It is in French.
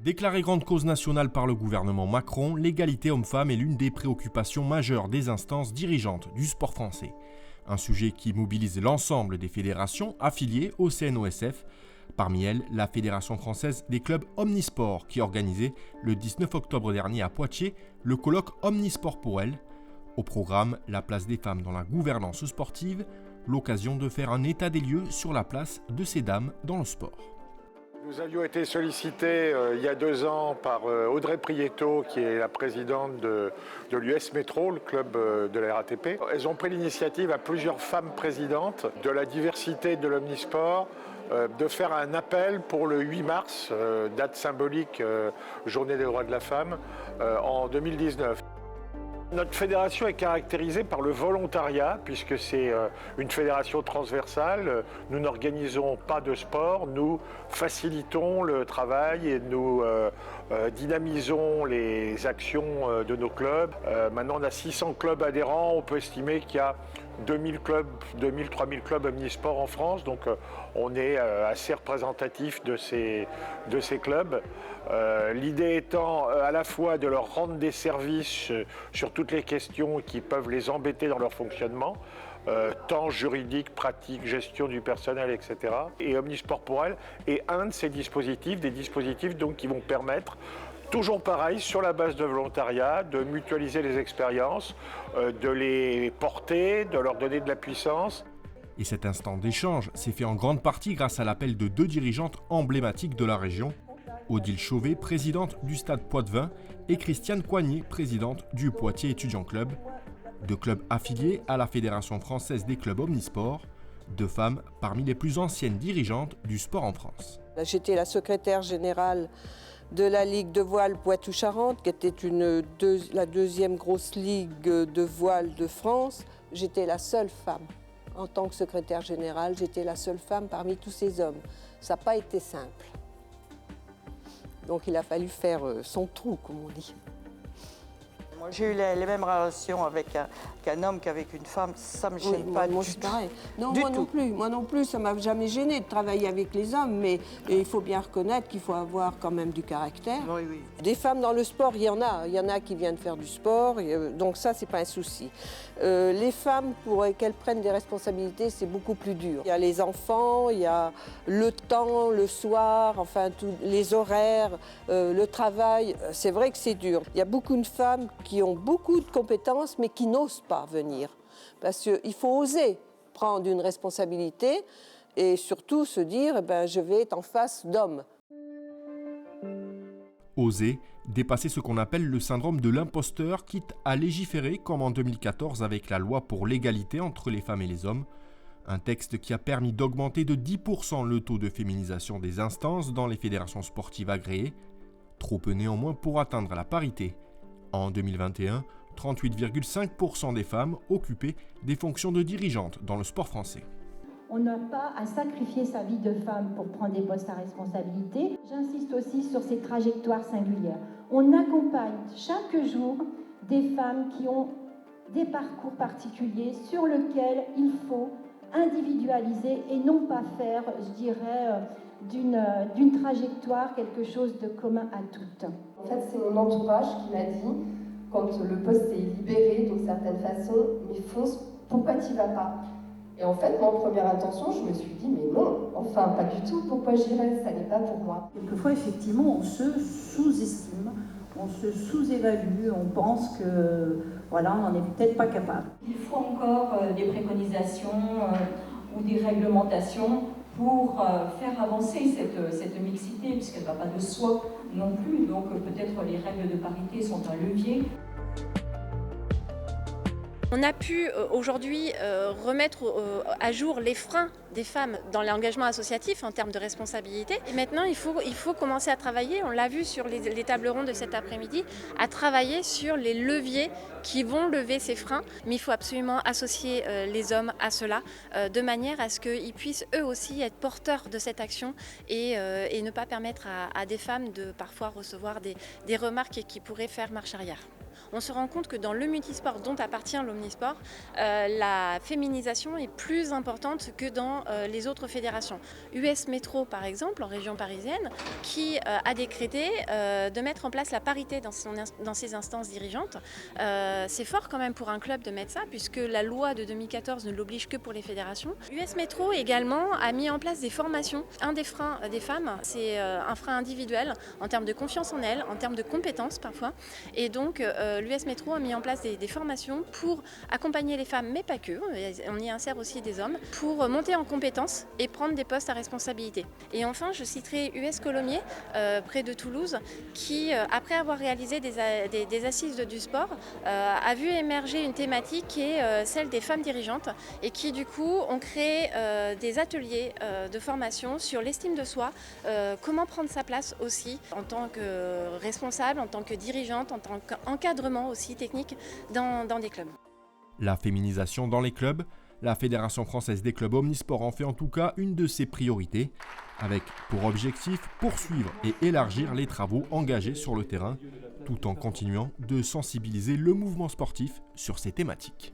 Déclarée grande cause nationale par le gouvernement Macron, l'égalité homme-femme est l'une des préoccupations majeures des instances dirigeantes du sport français. Un sujet qui mobilise l'ensemble des fédérations affiliées au CNOSF, parmi elles la Fédération française des clubs Omnisport qui organisait le 19 octobre dernier à Poitiers le colloque Omnisport pour elle. Au programme, la place des femmes dans la gouvernance sportive, l'occasion de faire un état des lieux sur la place de ces dames dans le sport. Nous avions été sollicités il y a 2 ans par Audrey Prieto, qui est la présidente de l'US Métro, le club de la RATP. Elles ont pris l'initiative à plusieurs femmes présidentes de la diversité de l'omnisport de faire un appel pour le 8 mars, date symbolique, journée des droits de la femme, en 2019. Notre fédération est caractérisée par le volontariat, puisque c'est une fédération transversale. Nous n'organisons pas de sport, nous facilitons le travail et nous dynamisons les actions de nos clubs. Maintenant, on a 600 clubs adhérents, on peut estimer qu'il y a 2000 clubs, 3000 clubs omnisports en France, donc on est assez représentatif de ces clubs. L'idée étant à la fois de leur rendre des services sur toutes les questions qui peuvent les embêter dans leur fonctionnement, tant juridique, pratique, gestion du personnel, etc. Et Omnisport pour elle est un de ces dispositifs, des dispositifs donc qui vont permettre, toujours pareil, sur la base de volontariat, de mutualiser les expériences, de les porter, de leur donner de la puissance. Et cet instant d'échange s'est fait en grande partie grâce à l'appel de 2 dirigeantes emblématiques de la région, Odile Chauvet, présidente du Stade Poitevin, et Christiane Coignet, présidente du Poitiers Étudiants Club, 2 clubs affiliés à la Fédération française des clubs omnisports, 2 femmes parmi les plus anciennes dirigeantes du sport en France. J'étais la secrétaire générale de la Ligue de voile Poitou-Charentes, qui était la 2e grosse ligue de voile de France. J'étais la seule femme. En tant que secrétaire générale, j'étais la seule femme parmi tous ces hommes. Ça n'a pas été simple. Donc il a fallu faire son trou, comme on dit. Moi, j'ai eu les mêmes relations avec un homme qu'avec une femme, ça ne me gêne pas moi, du tout. Pareil. Non, du moi tout. non plus. Moi non plus, ça ne m'a jamais gêné de travailler avec les hommes, mais il faut bien reconnaître qu'il faut avoir quand même du caractère. Oui, oui. Des femmes dans le sport, il y en a qui viennent faire du sport, donc ça, c'est pas un souci. Les femmes, pour qu'elles prennent des responsabilités, c'est beaucoup plus dur. Il y a les enfants, il y a le temps, le soir, enfin, les horaires, le travail. C'est vrai que c'est dur. Il y a beaucoup de femmes qui ont beaucoup de compétences, mais qui n'osent pas venir. Parce qu'il faut oser prendre une responsabilité et surtout se dire, je vais être en face d'hommes. Oser, dépasser ce qu'on appelle le syndrome de l'imposteur, quitte à légiférer comme en 2014 avec la loi pour l'égalité entre les femmes et les hommes. Un texte qui a permis d'augmenter de 10% le taux de féminisation des instances dans les fédérations sportives agréées. Trop peu néanmoins pour atteindre la parité. En 2021, 38,5% des femmes occupaient des fonctions de dirigeantes dans le sport français. On n'a pas à sacrifier sa vie de femme pour prendre des postes à responsabilité. J'insiste aussi sur ces trajectoires singulières. On accompagne chaque jour des femmes qui ont des parcours particuliers sur lesquels il faut individualiser et non pas faire, je dirais, d'une trajectoire quelque chose de commun à toutes. En fait, c'est mon entourage qui m'a dit, quand le poste est libéré d'une certaine façon, mais fonce, pourquoi tu vas pas ? Et en fait, moi, en première intention, je me suis dit, mais non, enfin, pas du tout, pourquoi j'irais ? Ça n'est pas pour moi. Quelquefois, effectivement, on se sous-estime, on se sous-évalue, on pense que, voilà, on n'en est peut-être pas capable. Il faut encore des préconisations ou des réglementations pour faire avancer cette mixité, puisqu'elle ne va pas de soi non plus. Donc peut-être les règles de parité sont un levier. On a pu aujourd'hui remettre à jour les freins des femmes dans l'engagement associatif en termes de responsabilité. Et maintenant, il faut commencer à travailler, on l'a vu sur les tables rondes de cet après-midi, à travailler sur les leviers qui vont lever ces freins. Mais il faut absolument associer les hommes à cela, de manière à ce qu'ils puissent eux aussi être porteurs de cette action et ne pas permettre à des femmes de parfois recevoir des remarques qui pourraient faire marche arrière. on se rend compte que dans le multisport dont appartient l'omnisport, la féminisation est plus importante que dans les autres fédérations. US Métro, par exemple, en région parisienne, qui a décrété de mettre en place la parité dans ses instances dirigeantes. C'est fort quand même pour un club de mettre ça, puisque la loi de 2014 ne l'oblige que pour les fédérations. US Métro également a mis en place des formations. Un des freins des femmes, c'est un frein individuel en termes de confiance en elles, en termes de compétences parfois. Et donc l'US Métro a mis en place des formations pour accompagner les femmes, mais pas que, on y insère aussi des hommes, pour monter en compétences et prendre des postes à responsabilité. Et enfin, je citerai US Colomiers, près de Toulouse, qui, après avoir réalisé des assises du sport, a vu émerger une thématique qui est celle des femmes dirigeantes et qui du coup ont créé des ateliers de formation sur l'estime de soi, comment prendre sa place aussi en tant que responsable, en tant que dirigeante, en tant qu'encadrement aussi technique dans des clubs. La féminisation dans les clubs, la Fédération française des clubs omnisports en fait en tout cas une de ses priorités, avec pour objectif poursuivre et élargir les travaux engagés sur le terrain, tout en continuant de sensibiliser le mouvement sportif sur ces thématiques.